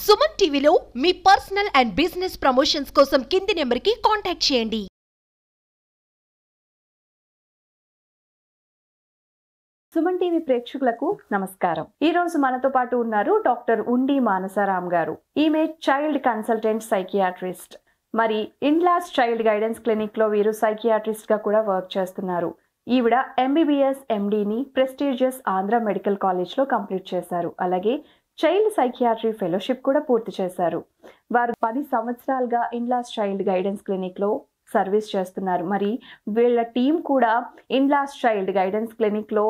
సుమన్ టీవీలో మీ personal and business promotions కోసం కింది నెంబర్కి కాంటాక్ట్ చేయండి. సుమన్ టీవీ ప్రేక్షకులకు నమస్కారం. ఈ రోజు మనతో పాటు ఉన్నారు డాక్టర్ ఉండి మానసారాం గారు. ఈమె చైల్డ్ కన్సల్టెంట్ సైకియాట్రిస్ట్. మరి ఇన్లాస్ చైల్డ్ గైడెన్స్ క్లినిక్ లో వీరు సైకియాట్రిస్ట్ గా కూడా వర్క్ చేస్తున్నారు. ఈవిడ MBBS MDని ప్రెస్టీజియస్ ఆంధ్ర మెడికల్ కాలేజ్ లో కంప్లీట్ చేశారు. అలాగే చైల్డ్ సైకియాట్రీ ఫెలోషిప్ కూడా పూర్తి చేశారు. వారు 10 సంవత్సరాలుగా ఇన్లాస్ చైల్డ్ గైడెన్స్ క్లినిక్ లో సర్వీస్ చేస్తున్నారు. మరి వీళ్ళ టీం కూడా ఇన్లాస్ చైల్డ్ గైడెన్స్ క్లినిక్ లో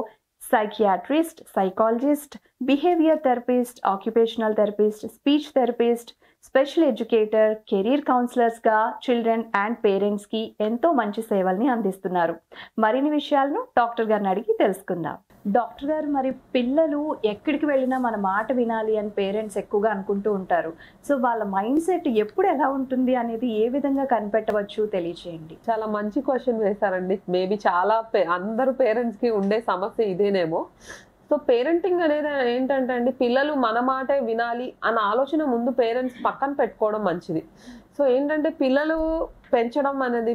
psychiatrist, psychologist, behaviour therapist, occupational therapist, speech therapist, special educator, career counsellors గా చిల్డ్రన్ అండ్ పేరెంట్స్ కి ఎంతో మంచి సేవల్ని అందిస్తున్నారు. మరిన్ని విషయాలను డాక్టర్ గారిని అడిగి తెలుసుకుందాం. డాక్టర్ గారు, మరి పిల్లలు ఎక్కడికి వెళ్ళినా మన మాట వినాలి అని పేరెంట్స్ ఎక్కువగా అనుకుంటూ ఉంటారు. సో వాళ్ళ మైండ్ సెట్ ఎప్పుడు ఎలా ఉంటుంది అనేది ఏ విధంగా కనిపెట్టవచ్చు తెలియచేయండి. చాలా మంచి క్వశ్చన్ వేశారండి. మేబీ చాలా అందరు పేరెంట్స్ కి ఉండే సమస్య ఇదేనేమో. సో పేరెంటింగ్ అనేది ఏంటంటే అండి, పిల్లలు మన మాటే వినాలి అన్న ఆలోచన ముందు పేరెంట్స్ పక్కన పెట్టుకోవడం మంచిది. సో ఏంటంటే పిల్లలు పెంచడం అనేది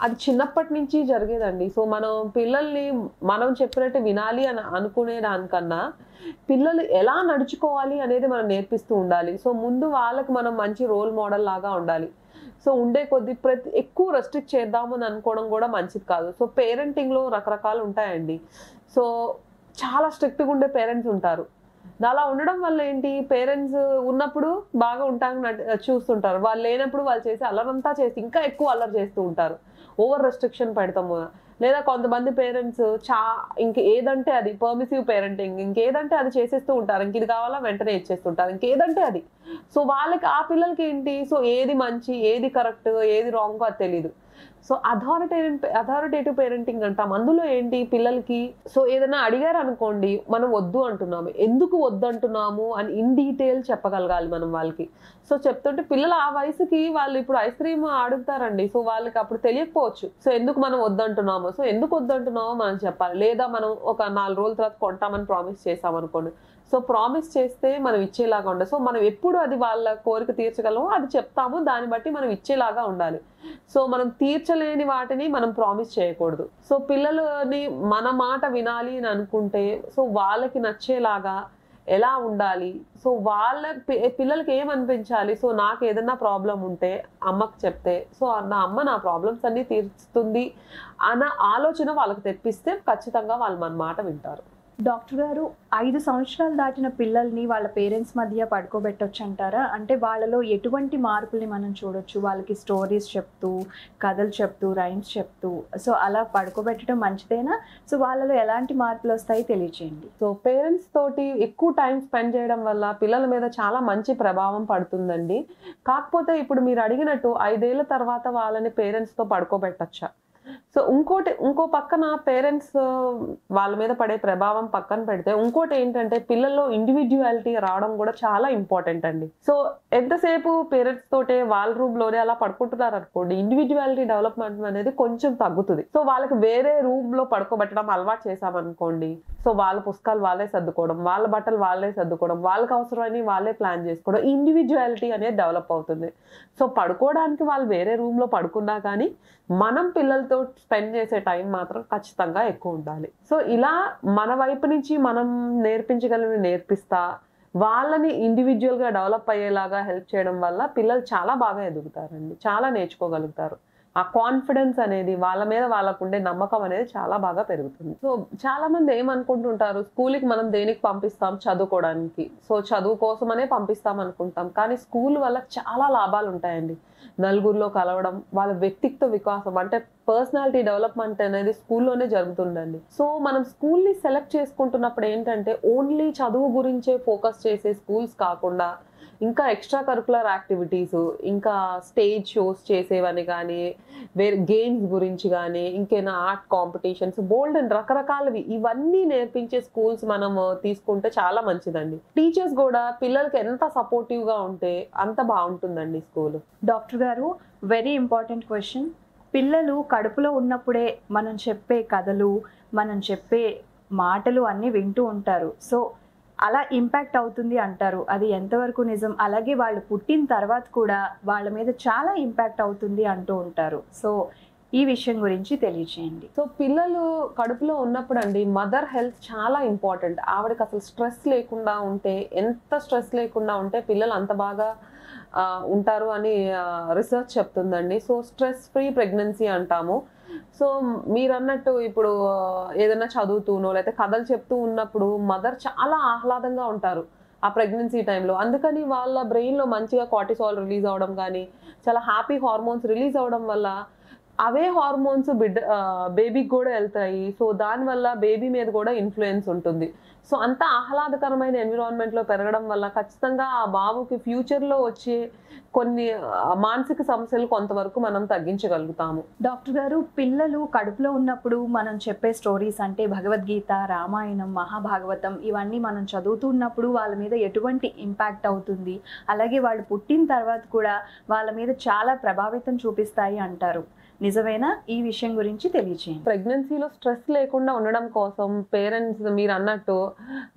అది చిన్నప్పటి నుంచి జరిగేదండి. సో మనం పిల్లల్ని మనం చెప్పినట్టు వినాలి అని అనుకునే దానికన్నా పిల్లలు ఎలా నడుచుకోవాలి అనేది మనం నేర్పిస్తూ ఉండాలి. సో ముందు వాళ్ళకి మనం మంచి రోల్ మోడల్ లాగా ఉండాలి. సో ఉండే కొద్ది ఎక్కువ రెస్ట్రిక్ట్ చేద్దామని అనుకోవడం కూడా మంచిది కాదు. సో పేరెంటింగ్లో రకరకాలు ఉంటాయండి. సో చాలా స్ట్రిక్ట్గా ఉండే పేరెంట్స్ ఉంటారు. అలా ఉండడం వల్ల ఏంటి, పేరెంట్స్ ఉన్నప్పుడు బాగా ఉంటానికి చూస్తుంటారు, వాళ్ళు లేనప్పుడు వాళ్ళు చేసి అల్లరంతా చేసి ఇంకా ఎక్కువ అల్లరి చేస్తూ ఉంటారు. ఓవర్ రెస్ట్రిక్షన్ పెడతాము. లేదా కొంతమంది పేరెంట్స్ ఇంక ఏదంటే అది పర్మిసివ్ పేరెంటింగ్, ఇంకేదంటే అది చేసేస్తూ ఉంటారు. ఇంక ఇది కావాలా వెంటనే ఇచ్చేస్తుంటారు, ఇంకేదంటే అది. సో వాళ్ళకి ఆ పిల్లలకి ఏంటి, సో ఏది మంచి, ఏది కరెక్ట్, ఏది రాంగ్ అది తెలీదు. సో అథారిటేటివ్ పేరెంటింగ్ అంటాం. అందులో ఏంటి, పిల్లలకి సో ఏదైనా అడిగారు అనుకోండి, మనం వద్దు అంటున్నాము, ఎందుకు వద్దు అంటున్నాము అని ఇన్ డీటెయిల్ చెప్పగలగాలి మనం వాళ్ళకి. సో చెప్తుంటే పిల్లలు ఆ వయసుకి వాళ్ళు ఇప్పుడు ఐస్ క్రీమ్ అడుగుతారండి. సో వాళ్ళకి అప్పుడు తెలియకపోవచ్చు సో ఎందుకు మనం వద్దంటున్నామో. సో ఎందుకు వద్దంటున్నామో మనం చెప్పాలి. లేదా మనం ఒక 4 రోజుల తర్వాత కొంటామని ప్రామిస్ చేసామనుకోండి, సో ప్రామిస్ చేస్తే మనం ఇచ్చేలాగా ఉండాలి. సో మనం ఎప్పుడు అది వాళ్ళ కోరిక తీర్చగలమో అది చెప్తాము, దాన్ని బట్టి మనం ఇచ్చేలాగా ఉండాలి. సో మనం తీర్చలేని వాటిని మనం ప్రామిస్ చేయకూడదు. సో పిల్లలని మన మాట వినాలి అని అనుకుంటే సో వాళ్ళకి నచ్చేలాగా ఎలా ఉండాలి, సో వాళ్ళ పిల్లలకి ఏమనిపించాలి, సో నాకు ఏదన్నా ప్రాబ్లం ఉంటే అమ్మకి చెప్తే సో నా అమ్మ నా ప్రాబ్లమ్స్ అన్ని తీర్చుతుంది అన్న ఆలోచన వాళ్ళకి తెప్పిస్తే ఖచ్చితంగా వాళ్ళు మన మాట వింటారు. డాక్టర్ గారు, 5 సంవత్సరాలు దాటిన పిల్లల్ని వాళ్ళ పేరెంట్స్ మధ్య పడుకోబెట్టొచ్చు అంటారా? అంటే వాళ్ళలో ఎటువంటి మార్పుల్ని మనం చూడొచ్చు? వాళ్ళకి స్టోరీస్ చెప్తూ, కథలు చెప్తూ, రైమ్స్ చెప్తూ, సో అలా పడుకోబెట్టడం మంచిదేనా? సో వాళ్ళలో ఎలాంటి మార్పులు వస్తాయి తెలియచేయండి. సో పేరెంట్స్ తోటి ఎక్కువ టైం స్పెండ్ చేయడం వల్ల పిల్లల మీద చాలా మంచి ప్రభావం పడుతుందండి. కాకపోతే ఇప్పుడు మీరు అడిగినట్టు 5 ఏళ్ల తర్వాత వాళ్ళని పేరెంట్స్తో పడుకోబెట్టచ్చా? సో ఇంకో పక్కన పేరెంట్స్ వాళ్ళ మీద పడే ప్రభావం పక్కన పెడితే ఇంకోటి ఏంటంటే పిల్లల్లో ఇండివిడ్యువాలిటీ రావడం కూడా చాలా ఇంపార్టెంట్ అండి. సో ఎంతసేపు పేరెంట్స్ తోటే వాళ్ళ రూమ్ లోనే అలా పడుకుంటున్నారు అనుకోండి, ఇండివిడ్యువాలిటీ డెవలప్మెంట్ అనేది కొంచెం తగ్గుతుంది. సో వాళ్ళకి వేరే రూమ్ లో పడుకోబెట్టడం అలవాటు చేసామనుకోండి, సో వాళ్ళ పుస్తకాలు వాళ్ళే సర్దుకోవడం, వాళ్ళ బట్టలు వాళ్ళే సర్దుకోవడం, వాళ్ళకి అవసరమని వాళ్ళే ప్లాన్ చేసుకోవడం, ఇండివిడ్యువాలిటీ అనేది డెవలప్ అవుతుంది. సో పడుకోవడానికి వాళ్ళు వేరే రూమ్ లో పడుకున్నా కానీ మనం పిల్లలతో స్పెండ్ చేసే టైం మాత్రం ఖచ్చితంగా ఎక్కువ ఉండాలి. సో ఇలా మన వైపు నుంచి మనం నేర్పించగలిగిన నేర్పిస్తా వాళ్ళని ఇండివిజువల్ గా డెవలప్ అయ్యేలాగా హెల్ప్ చేయడం వల్ల పిల్లలు చాలా బాగా ఎదుగుతారండి, చాలా నేర్చుకోగలుగుతారు. ఆ కాన్ఫిడెన్స్ అనేది వాళ్ళ మీద వాళ్ళకు ఉండే నమ్మకం అనేది చాలా బాగా పెరుగుతుంది. సో చాలా మంది ఏమనుకుంటుంటారు, స్కూల్కి మనం దేనికి పంపిస్తాం, చదువుకోవడానికి, సో చదువు కోసమనే పంపిస్తాం అనుకుంటాం. కానీ స్కూల్ వల్ల చాలా లాభాలు ఉంటాయండి. నలుగురిలో కలవడం, వాళ్ళ వ్యక్తిత్వ వికాసం అంటే పర్సనాలిటీ డెవలప్మెంట్ అనేది స్కూల్లోనే జరుగుతుందండి. సో మనం స్కూల్ని సెలెక్ట్ చేసుకుంటున్నప్పుడు ఏంటంటే ఓన్లీ చదువు గురించే ఫోకస్ చేసే స్కూల్స్ కాకుండా ఇంకా ఎక్స్ట్రా కరికులర్ యాక్టివిటీస్, ఇంకా స్టేజ్ షోస్ చేసేవని కానీ, వేరే గేమ్స్ గురించి కానీ, ఇంకేనా ఆర్ట్ కాంపిటీషన్స్, బోల్డ్ అండ్ రకరకాలవి ఇవన్నీ నేర్పించే స్కూల్స్ మనం తీసుకుంటే చాలా మంచిదండి. టీచర్స్ కూడా పిల్లలకి ఎంత సపోర్టివ్గా ఉంటే అంత బాగుంటుందండి స్కూల్. డాక్టర్ గారు, వెరీ ఇంపార్టెంట్ క్వశ్చన్. పిల్లలు కడుపులో ఉన్నప్పుడే మనం చెప్పే కథలు, మనం చెప్పే మాటలు అన్నీ వింటూ ఉంటారు. సో అలా ఇంపాక్ట్ అవుతుంది అంటారు. అది ఎంతవరకు నిజం? అలాగే వాళ్ళు పుట్టిన తర్వాత కూడా వాళ్ళ మీద చాలా ఇంపాక్ట్ అవుతుంది అంటూ ఉంటారు. సో ఈ విషయం గురించి తెలియచేయండి. సో పిల్లలు కడుపులో ఉన్నప్పుడు అండి మదర్ హెల్త్ చాలా ఇంపార్టెంట్. ఆవిడకి అసలు స్ట్రెస్ లేకుండా ఉంటే, ఎంత స్ట్రెస్ లేకుండా ఉంటే పిల్లలు అంత బాగా ఉంటారు అని రీసెర్చ్ చెప్తుందండి. సో స్ట్రెస్ ఫ్రీ ప్రెగ్నెన్సీ అంటాము. సో మీరు అన్నట్టు ఇప్పుడు ఏదైనా చదువుతూనో లేకపోతే కథలు చెప్తూ ఉన్నప్పుడు మదర్ చాలా ఆహ్లాదంగా ఉంటారు ఆ ప్రెగ్నెన్సీ టైంలో. అందుకని వాళ్ళ బ్రెయిన్లో మంచిగా కార్టిసాల్ రిలీజ్ అవ్వడం కానీ, చాలా హ్యాపీ హార్మోన్స్ రిలీజ్ అవ్వడం వల్ల అవే హార్మోన్స్ బేబీకి కూడా వెళ్తాయి. సో దానివల్ల బేబీ మీద కూడా ఇన్ఫ్లుయెన్స్ ఉంటుంది. సో అంత ఆహ్లాదకరమైన ఎన్విరాన్మెంట్లో పెరగడం వల్ల ఖచ్చితంగా ఆ బాబుకి ఫ్యూచర్లో వచ్చే కొన్ని మానసిక సమస్యలు కొంతవరకు మనం తగ్గించగలుగుతాము. డాక్టర్ గారు, పిల్లలు కడుపులో ఉన్నప్పుడు మనం చెప్పే స్టోరీస్ అంటే భగవద్గీత, రామాయణం, మహాభాగవతం ఇవన్నీ మనం చదువుతున్నప్పుడు వాళ్ళ మీద ఎటువంటి ఇంపాక్ట్ అవుతుంది? అలాగే వాళ్ళు పుట్టిన తర్వాత కూడా వాళ్ళ మీద చాలా ప్రభావితం చూపిస్తాయి అంటారు. నిజమేనా? ఈ విషయం గురించి తెలియచేయండి. ప్రెగ్నెన్సీలో స్ట్రెస్ లేకుండా ఉండడం కోసం పేరెంట్స్ మీరు అన్నట్టు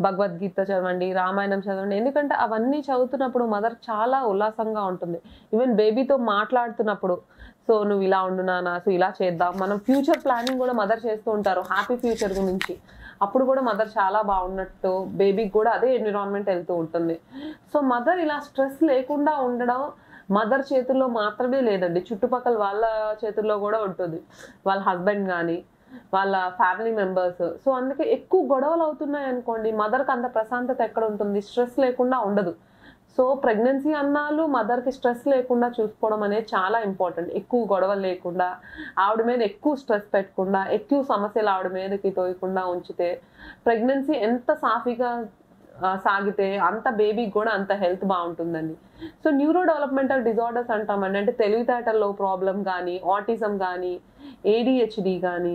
భగవద్గీత చదవండి, రామాయణం చదవండి. ఎందుకంటే అవన్నీ చదువుతున్నప్పుడు మదర్ చాలా ఉల్లాసంగా ఉంటుంది. ఈవెన్ బేబీతో మాట్లాడుతున్నప్పుడు సో నువ్వు ఇలా ఉండు నాన్న, సో ఇలా చేద్దాం, మనం ఫ్యూచర్ ప్లానింగ్ కూడా మదర్ చేస్తూ ఉంటారు హ్యాపీ ఫ్యూచర్ గురించి. అప్పుడు కూడా మదర్ చాలా బాగున్నట్టు బేబీకి కూడా అదే ఎన్విరాన్మెంట్ వెళ్తూ ఉంటుంది. సో మదర్ ఇలా స్ట్రెస్ లేకుండా ఉండడం మదర్ చేతుల్లో మాత్రమే లేదండి, చుట్టుపక్కల వాళ్ళ చేతుల్లో కూడా ఉంటుంది. వాళ్ళ హస్బెండ్ కానీ వాళ్ళ ఫ్యామిలీ మెంబర్స్. సో అందుకే ఎక్కువ గొడవలు అవుతున్నాయి అనుకోండి, మదర్కి అంత ప్రశాంతత ఎక్కడ ఉంటుంది? స్ట్రెస్ లేకుండా ఉండదు. సో ప్రెగ్నెన్సీ అన్నాళ్ళు మదర్కి స్ట్రెస్ లేకుండా చూసుకోవడం అనేది చాలా ఇంపార్టెంట్. ఎక్కువ గొడవలు లేకుండా, ఆవిడ మీద ఎక్కువ స్ట్రెస్ పెట్టకుండా, ఎక్కువ సమస్యలు ఆవిడ మీదకి తోయకుండా ఉంచితే ప్రెగ్నెన్సీ ఎంత సాఫీగా సాగితే అంత బేబీకి కూడా అంత హెల్త్ బాగుంటుందండి. సో న్యూరో డెవలప్మెంటల్ డిజార్డర్స్ అంటామండి, అంటే తెలివితేటల్లో ప్రాబ్లం కానీ, ఆటిజం కానీ, ADHD కానీ,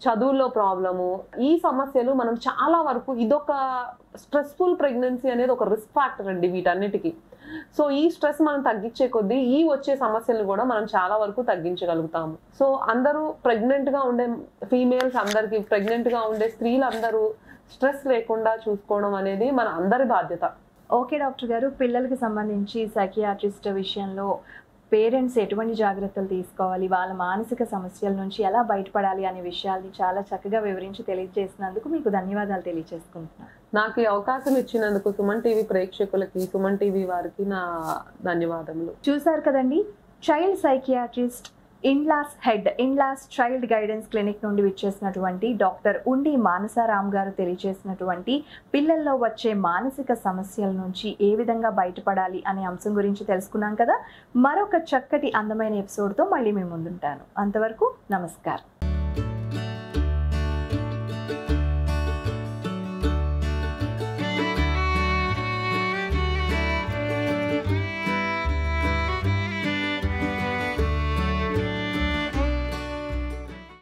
చదువుల్లో ప్రాబ్లము, ఈ సమస్యలు మనం చాలా వరకు ఇదొక స్ట్రెస్ఫుల్ ప్రెగ్నెన్సీ అనేది ఒక రిస్క్ ఫ్యాక్టర్ అండి వీటన్నిటికీ. సో ఈ స్ట్రెస్ మనం తగ్గించే కొద్దీ ఈ వచ్చే సమస్యలను కూడా మనం చాలా వరకు తగ్గించగలుగుతాము. సో అందరూ ప్రెగ్నెంట్గా ఉండే ఫీమేల్స్ అందరికీ, ప్రెగ్నెంట్గా ఉండే స్త్రీలందరూ స్ట్రెస్ లేకుండా చూసుకోవడం అనేది మన అందరి బాధ్యత. ఓకే డాక్టర్ గారు, పిల్లలకి సంబంధించి సైకియాట్రిస్ట్ విషయంలో పేరెంట్స్ ఎటువంటి జాగ్రత్తలు తీసుకోవాలి, వాళ్ళ మానసిక సమస్యల నుంచి ఎలా బయటపడాలి అనే విషయాల్ని చాలా చక్కగా వివరించి తెలియజేసినందుకు మీకు ధన్యవాదాలు తెలియజేసుకుంటున్నాను. నాకు ఈ అవకాశం ఇచ్చినందుకు సుమన్ టీవీ ప్రేక్షకులకి, సుమన్ టీవీ వారికి నా ధన్యవాదములు. చూసారు కదండి, child psychiatrist, Inlaks child guidance clinic నుండి విచ్చేసినటువంటి డాక్టర్ ఉండి మానసారాం గారు తెలియజేసినటువంటి పిల్లల్లో వచ్చే మానసిక సమస్యల నుంచి ఏ విధంగా బయటపడాలి అనే అంశం గురించి తెలుసుకున్నాం కదా. మరొక చక్కటి అందమైన ఎపిసోడ్తో మళ్ళీ మేము ముందుంటాను. అంతవరకు నమస్కారం.